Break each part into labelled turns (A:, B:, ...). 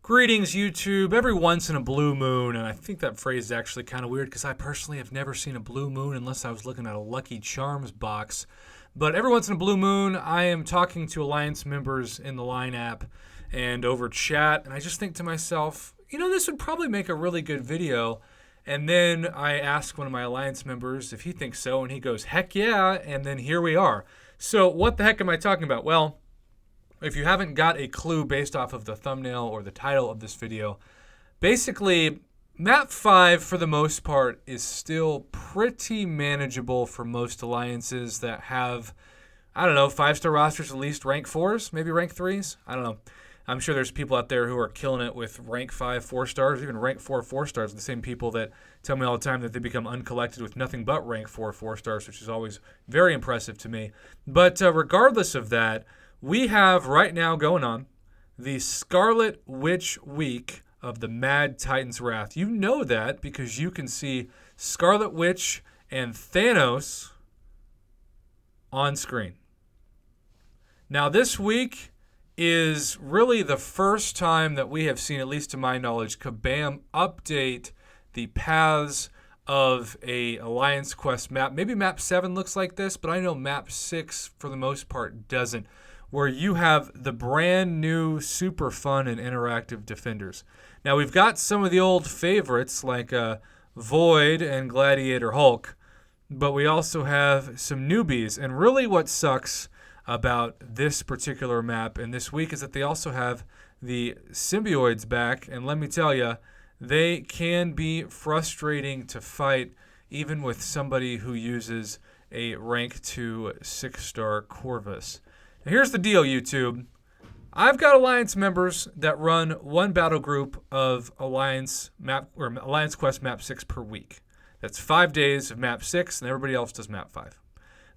A: Greetings, YouTube. Every once in a blue moon, and I think that phrase is actually kind of weird because I personally have never seen a blue moon unless I was looking at a Lucky Charms box. But every once in a blue moon, I am talking to Alliance members in the Line app and over chat, and I just think to myself, this would probably make a really good video. And then I ask one of my Alliance members if he thinks so, and he goes, heck yeah, and then here we are. So what the heck am I talking about? Well, if you haven't got a clue based off of the thumbnail or the title of this video, basically, Map 5, for the most part, is still pretty manageable for most alliances that have, 5-star rosters, at least rank 4s, maybe rank 3s. I don't know. I'm sure there's people out there who are killing it with rank 5 4-stars, even rank 4 4-stars, the same people that tell me all the time that they become uncollected with nothing but rank 4 4-stars, which is always very impressive to me. But regardless of that, we have right now going on the Scarlet Witch week of the Mad Titan's Wrath. You know that because you can see Scarlet Witch and Thanos on screen. Now, this week is really the first time that we have seen, at least to my knowledge, Kabam update the paths of a Alliance Quest map. Maybe map 7 looks like this, but I know map 6 for the most part doesn't, where you have the brand new super fun and interactive defenders. Now, we've got some of the old favorites like Void and Gladiator Hulk, but we also have some newbies. And really what sucks about this particular map and this week is that they also have the symbioids back. And let me tell you, they can be frustrating to fight even with somebody who uses a rank 2 6-star Corvus. Now, here's the deal, YouTube. I've got Alliance members that run one battle group of Alliance Quest Map 6 per week. That's 5 days of Map 6, and everybody else does Map 5.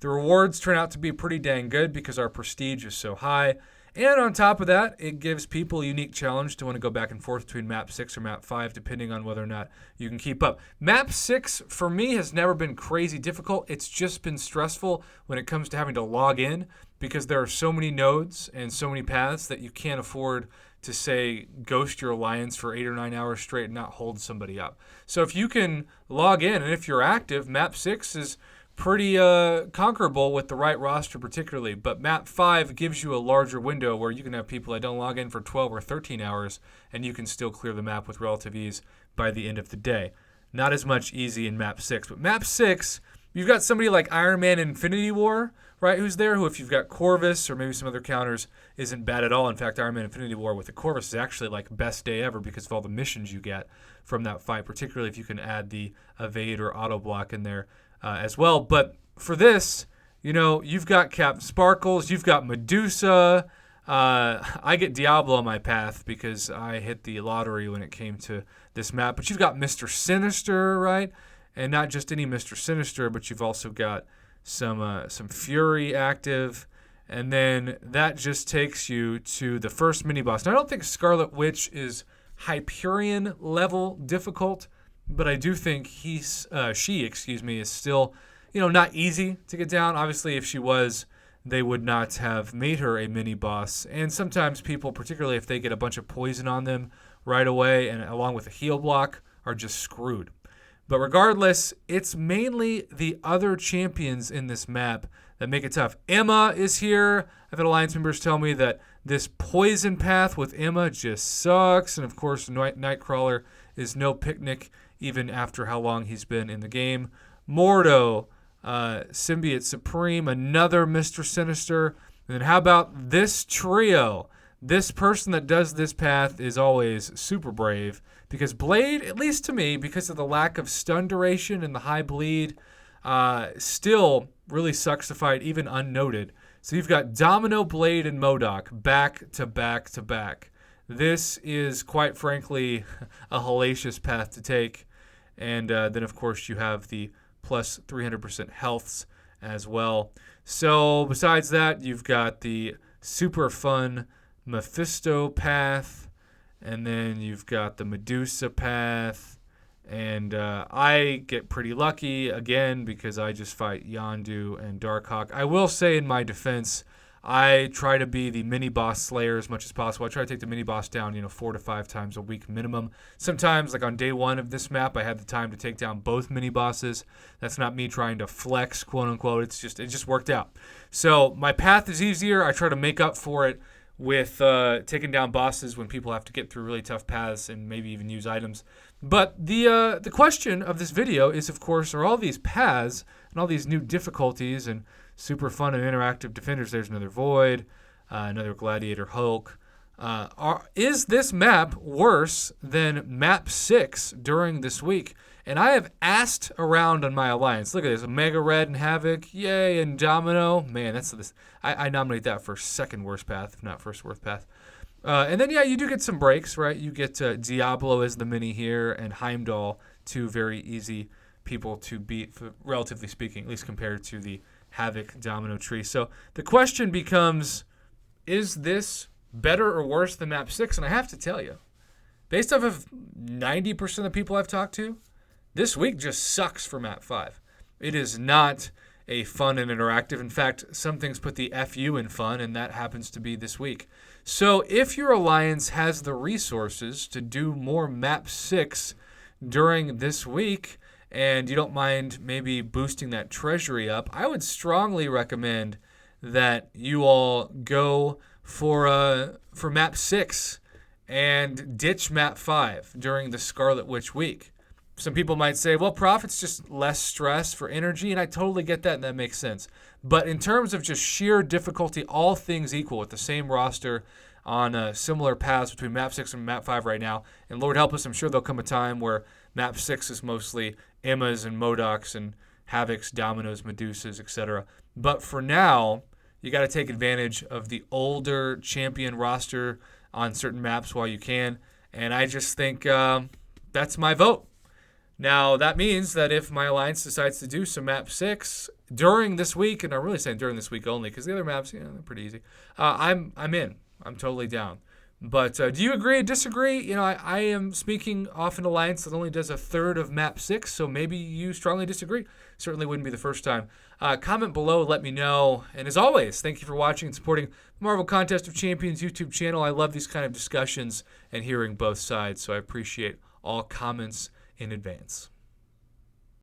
A: The rewards turn out to be pretty dang good because our prestige is so high. And on top of that, it gives people a unique challenge to want to go back and forth between Map 6 or Map 5, depending on whether or not you can keep up. Map 6, for me, has never been crazy difficult. It's just been stressful when it comes to having to log in because there are so many nodes and so many paths that you can't afford to, say, ghost your alliance for 8 or 9 hours straight and not hold somebody up. So if you can log in, and if you're active, Map 6 is pretty conquerable with the right roster particularly, but Map 5 gives you a larger window where you can have people that don't log in for 12 or 13 hours and you can still clear the map with relative ease by the end of the day. Not as much easy in Map 6, but Map 6, you've got somebody like Iron Man Infinity War, right, who's there, who if you've got Corvus or maybe some other counters isn't bad at all. In fact, Iron Man Infinity War with the Corvus is actually like best day ever because of all the missions you get from that fight, particularly if you can add the evade or auto block in there as well. But for this, you've got Captain Sparkles, you've got Medusa. I get Diablo on my path because I hit the lottery when it came to this map. But you've got Mr. Sinister, right? And not just any Mr. Sinister, but you've also got some Fury active. And then that just takes you to the first mini-boss. Now, I don't think Scarlet Witch is Hyperion level difficult, but I do think she is still, not easy to get down. Obviously, if she was, they would not have made her a mini boss. And sometimes people, particularly if they get a bunch of poison on them right away and along with a heal block, are just screwed. But regardless, it's mainly the other champions in this map that make it tough. Emma is here. I've had Alliance members tell me that this poison path with Emma just sucks. And of course, Nightcrawler is no picnic even after how long he's been in the game. Mordo, Symbiote Supreme, another Mr. Sinister. And then how about this trio? This person that does this path is always super brave because Blade, at least to me, because of the lack of stun duration and the high bleed, still really sucks to fight, even unnoted. So you've got Domino, Blade, and MODOK back to back to back. This is, quite frankly, a hellacious path to take. And then, of course, you have the plus 300% healths as well. So besides that, you've got the super fun Mephisto path. And then you've got the Medusa path. And I get pretty lucky, again, because I just fight Yondu and Darkhawk. I will say in my defense, I try to be the mini boss slayer as much as possible. I try to take the mini boss down, 4 to 5 times a week minimum. Sometimes, like on day 1 of this map, I had the time to take down both mini bosses. That's not me trying to flex, quote unquote. It just worked out. So my path is easier. I try to make up for it with taking down bosses when people have to get through really tough paths and maybe even use items. But the question of this video is, of course, are all these paths and all these new difficulties and super fun and interactive defenders. There's another Void, another Gladiator Hulk. Is this map worse than map 6 during this week? And I have asked around on my alliance. Look at this, Omega Red and Havoc, yay, and Domino. Man, that's this. I nominate that for second worst path, if not first worst path. And then, you do get some breaks, right? You get Diablo as the mini here and Heimdall, 2 very easy people to beat, relatively speaking, at least compared to the Havoc Domino tree. So the question becomes, is this better or worse than map 6? And I have to tell you, based off of 90% of the people I've talked to, this week just sucks for map 5. It is not a fun and interactive. In fact, some things put the FU in fun, and that happens to be this week. So if your alliance has the resources to do more map 6 during this week, and you don't mind maybe boosting that treasury up, I would strongly recommend that you all go for map 6 and ditch map 5 during the Scarlet Witch week. Some people might say, well, Prophet's just less stress for energy, and I totally get that, and that makes sense. But in terms of just sheer difficulty, all things equal, with the same roster on similar paths between map 6 and map 5 right now, and Lord help us, I'm sure there'll come a time where map 6 is mostly Emmas and Modocs and Havocs, Dominos, Medusas, etc. But for now, you got to take advantage of the older champion roster on certain maps while you can, and I just think that's my vote. Now, that means that if my alliance decides to do some map 6 during this week, and I'm really saying during this week only because the other maps, they're pretty easy, I'm in. I'm totally down. But do you agree, disagree? I am speaking off an alliance that only does a third of map 6, so maybe you strongly disagree. Certainly wouldn't be the first time. Comment below, let me know. And as always, thank you for watching and supporting the Marvel Contest of Champions YouTube channel. I love these kind of discussions and hearing both sides, so I appreciate all comments in advance.